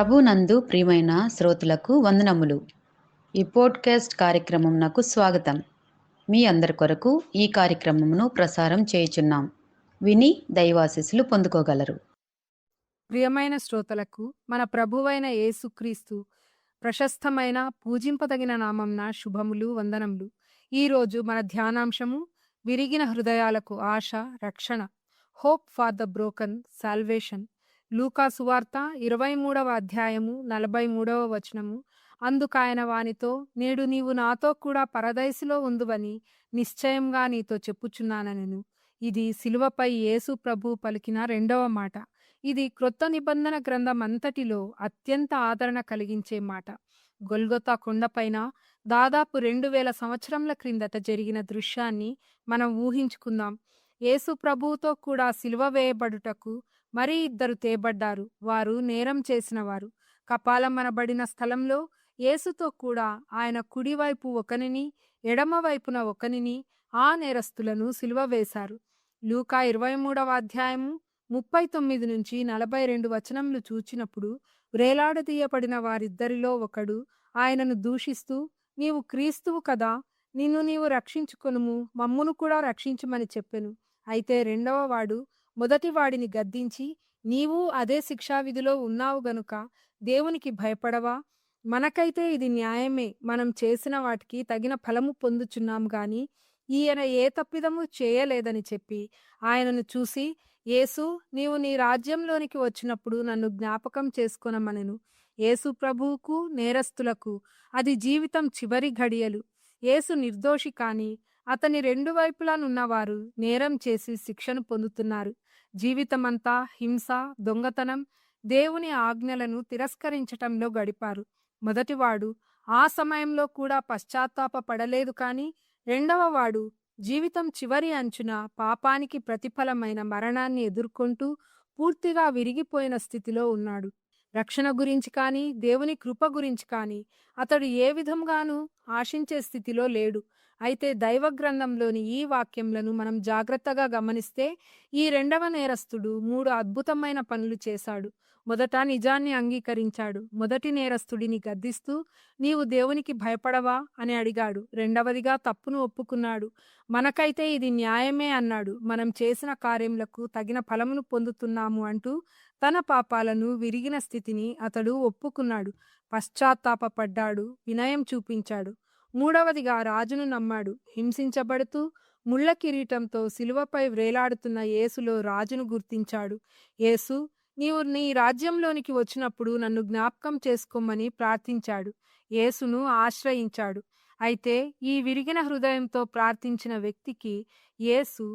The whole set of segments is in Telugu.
ప్రభునందు ప్రియమైన శ్రోతలకు వందనములు. ఈ పోడ్కాస్ట్ కార్యక్రమం నాకు స్వాగతం. మీ అందరి కొరకు ఈ కార్యక్రమమును ప్రసారం చేయుచున్నాం. విని దైవాశీస్సులు పొందుకోగలరు. ప్రియమైన శ్రోతలకు మన ప్రభువైన యేసుక్రీస్తు ప్రశస్తమైన పూజింపదగిన నామంన శుభములు వందనములు. ఈరోజు మన ధ్యానాంశము విరిగిన హృదయాలకు ఆశ రక్షణ, hope for the broken salvation. లూకా సువార్త 23వ అధ్యాయము 43వ వచనము. అందుకాయన వానితో, నేడు నీవు నాతో కూడా పరదైసులో ఉందువని నిశ్చయంగా నీతో చెప్పుచున్నానెను. ఇది శిలువపై యేసు ప్రభు పలికిన రెండవ మాట. ఇది క్రొత్త నిబంధన గ్రంథం అంతటిలో అత్యంత ఆదరణ కలిగించే మాట. గొల్గొతా కొండపైన దాదాపు 2000 సంవత్సరముల క్రిందట జరిగిన దృశ్యాన్ని మనం ఊహించుకుందాం. యేసు ప్రభువుతో కూడా సిలువ వేయబడుటకు మరి ఇద్దరు తేబడ్డారు. వారు నేరం చేసినవారు. కపాలమనబడిన స్థలంలో యేసుతో కూడా ఆయన కుడివైపు ఒకనిని, ఎడమ వైపున ఒకనిని, ఆ నేరస్తులను సిలువ వేశారు. లూకా 23వ అధ్యాయము 39 నుంచి 42 వచనములు చూచినప్పుడు వ్రేలాడదీయబడిన వారిద్దరిలో ఒకడు ఆయనను దూషిస్తూ, నీవు క్రీస్తువు కదా, నిన్ను నీవు రక్షించుకొనుము, మమ్మును కూడా రక్షించుమని చెప్పెను. అయితే రెండవ వాడు మొదటివాడిని గద్దించి, నీవు అదే శిక్షావిధిలో ఉన్నావు గనుక దేవునికి భయపడవా? మనకైతే ఇది న్యాయమే, మనం చేసిన వాటికి తగిన ఫలము పొందుచున్నాం గాని ఈయన ఏ తప్పిదము చేయలేదని చెప్పి ఆయనను చూసి, యేసు, నీవు నీ రాజ్యంలోనికి వచ్చినప్పుడు నన్ను జ్ఞాపకం చేసుకొనమనెను. యేసు ప్రభువుకు నేరస్తులకు అది జీవితం చివరి ఘడియలు. యేసు నిర్దోషి కాని అతని రెండు వైపులానున్నవారు నేరం చేసి శిక్షను పొందుతున్నారు. జీవితమంతా హింస, దొంగతనం, దేవుని ఆజ్ఞలను తిరస్కరించటంలో గడిపారు. మొదటివాడు ఆ సమయంలో కూడా పశ్చాత్తాప పడలేదు కాని రెండవ వాడు జీవితం చివరి అంచున పాపానికి ప్రతిఫలమైన మరణాన్ని ఎదుర్కొంటూ పూర్తిగా విరిగిపోయిన స్థితిలో ఉన్నాడు. రక్షణ గురించి కానీ దేవుని కృప గురించి కానీ అతడు ఏ విధంగానూ ఆశించే స్థితిలో లేడు. అయితే దైవ గ్రంథంలోని ఈ వాక్యములను మనం జాగ్రత్తగా గమనిస్తే ఈ రెండవ నేరస్తుడు 3 అద్భుతమైన పనులు చేశాడు. మొదట నిజాన్ని అంగీకరించాడు. మొదటి నేరస్తుడిని గద్దిస్తూ, నీవు దేవునికి భయపడవా అని అడిగాడు. రెండవదిగా తప్పును ఒప్పుకున్నాడు. మనకైతే ఇది న్యాయమే అన్నాడు. మనం చేసిన కార్యములకు తగిన ఫలమును పొందుతున్నాము అంటూ తన పాపాలను, విరిగిన స్థితిని అతడు ఒప్పుకున్నాడు. పశ్చాత్తాపపడ్డాడు, వినయం చూపించాడు. మూడవదిగా రాజును నమ్మాడు. హింసించబడుతూ ముళ్ళ కిరీటంతో సిలువపై వ్రేలాడుతున్న యేసులో రాజును గుర్తించాడు. యేసు, నీవు నీ రాజ్యంలోనికి వచ్చినప్పుడు నన్ను జ్ఞాపకం చేసుకోమని ప్రార్థించాడు. యేసును ఆశ్రయించాడు. అయితే ఈ విరిగిన హృదయంతో ప్రార్థించిన వ్యక్తికి యేసు,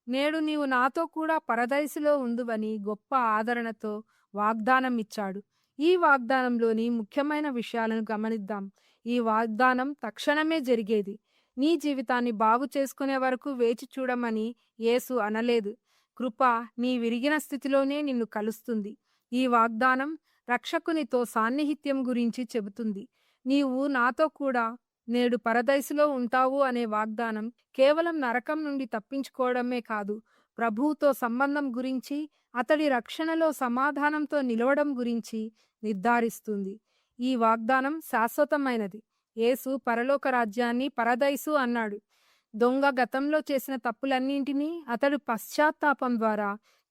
నేడు నీవు నాతో కూడా పరదైసులో ఉందువని గొప్ప ఆదరణతో వాగ్దానం ఇచ్చాడు. ఈ వాగ్దానంలోని ముఖ్యమైన విషయాలను గమనిద్దాం. ఈ వాగ్దానం తక్షణమే జరిగేది. నీ జీవితాన్ని బాగు చేసుకునే వరకు వేచి చూడమని యేసు అనలేదు. కృప నీ విరిగిన స్థితిలోనే నిన్ను కలుస్తుంది. ఈ వాగ్దానం రక్షకునితో సాన్నిహిత్యం గురించి చెబుతుంది. నీవు నాతో కూడా నేడు పరదైసులో ఉంటావు అనే వాగ్దానం కేవలం నరకం నుండి తప్పించుకోవడమే కాదు, ప్రభువుతో సంబంధం గురించి, అతడి రక్షణలో సమాధానంతో నిలవడం గురించి నిర్ధారిస్తుంది. ఈ వాగ్దానం శాశ్వతమైనది. యేసు పరలోక రాజ్యాన్ని పరదైసు అన్నాడు. దొంగ గతంలో చేసిన తప్పులన్నింటినీ అతడు పశ్చాత్తాపం ద్వారా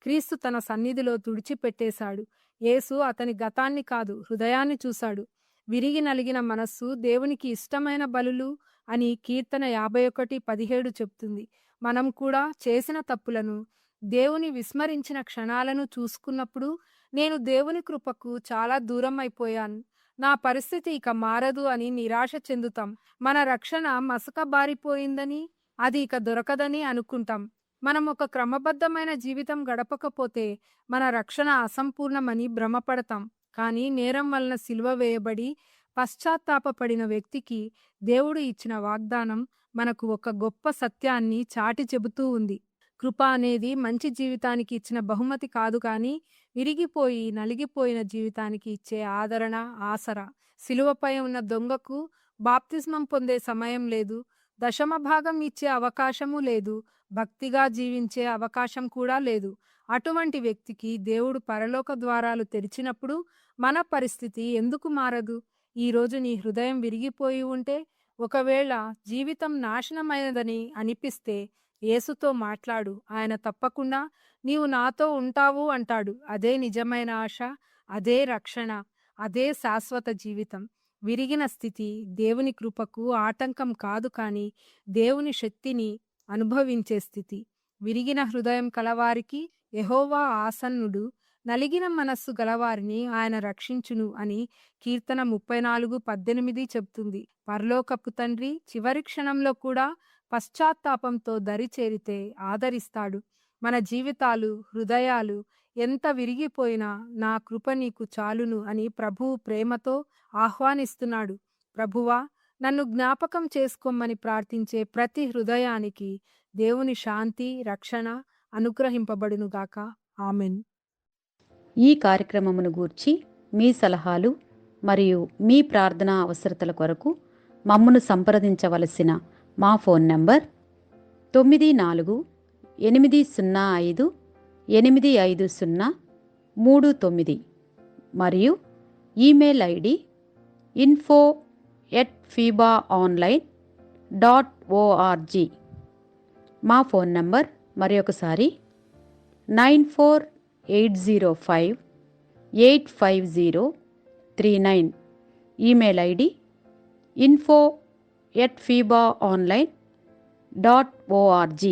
క్రీస్తు తన సన్నిధిలో తుడిచిపెట్టేశాడు. యేసు అతని గతాన్ని కాదు, హృదయాన్ని చూశాడు. విరిగి నలిగిన మనస్సు దేవునికి ఇష్టమైన బలులు అని కీర్తన 51:17 చెప్తుంది. మనం కూడా చేసిన తప్పులను, దేవుని విస్మరించిన క్షణాలను చూసుకున్నప్పుడు, నేను దేవుని కృపకు చాలా దూరం అయిపోయాను, నా పరిస్థితి ఇక మారదు అని నిరాశ చెందుతాం. మన రక్షణ మసకబారిపోయిందని, అది ఇక దొరకదని అనుకుంటాం. మనం ఒక క్రమబద్ధమైన జీవితం గడపకపోతే మన రక్షణ అసంపూర్ణమని భ్రమపడతాం. కానీ నేరం వలన సిలువ వేయబడి పశ్చాత్తాపపడిన వ్యక్తికి దేవుడు ఇచ్చిన వాగ్దానం మనకు ఒక గొప్ప సత్యాన్ని చాటి చెబుతూ ఉంది. కృప అనేది మంచి జీవితానికి ఇచ్చిన బహుమతి కాదు కానీ విరిగిపోయి నలిగిపోయిన జీవితానికి ఇచ్చే ఆదరణ, ఆసరా. సిలువపై ఉన్న దొంగకు బాప్తిస్మం పొందే సమయం లేదు, దశమ భాగం ఇచ్చే అవకాశము లేదు, భక్తిగా జీవించే అవకాశం కూడా లేదు. అటువంటి వ్యక్తికి దేవుడు పరలోక ద్వారాలు తెరిచినప్పుడు మన పరిస్థితి ఎందుకు మారదు? ఈరోజు నీ హృదయం విరిగిపోయి ఉంటే, ఒకవేళ జీవితం నాశనమైనదని అనిపిస్తే యేసుతో మాట్లాడు. ఆయన తప్పకుండా నీవు నాతో ఉంటావు అంటాడు. అదే నిజమైన ఆశ, అదే రక్షణ, అదే శాశ్వత జీవితం. విరిగిన స్థితి దేవుని కృపకు ఆటంకం కాదు, కానీ దేవుని శక్తిని అనుభవించే స్థితి. విరిగిన హృదయం కలవారికి యెహోవా ఆసన్నుడు, నలిగిన మనస్సు గలవారిని ఆయన రక్షించును అని కీర్తన 34:18 చెప్తుంది. పరలోకపు తండ్రి చివరి క్షణంలో కూడా పశ్చాత్తాపంతో దరిచేరితే ఆదరిస్తాడు. మన జీవితాలు, హృదయాలు ఎంత విరిగిపోయినా నా కృప నీకు చాలును అని ప్రభువు ప్రేమతో ఆహ్వానిస్తున్నాడు. ప్రభువా, నన్ను జ్ఞాపకం చేసుకోమని ప్రార్థించే ప్రతి హృదయానికి దేవుని శాంతి, రక్షణ అనుగ్రహింపబడునుగాక. ఆమెన్. ఈ కార్యక్రమమును గూర్చి మీ సలహాలు మరియు మీ ప్రార్థనా అవసరతల కొరకు మమ్మను సంప్రదించవలసిన మా ఫోన్ నంబర్ 9448508503 మరియు ఈమెయిల్ ఐడి info@fibaonline.org. మా ఫోన్ నంబర్ మరొకసారి 9480585039. Email ID info@fibaonline.org.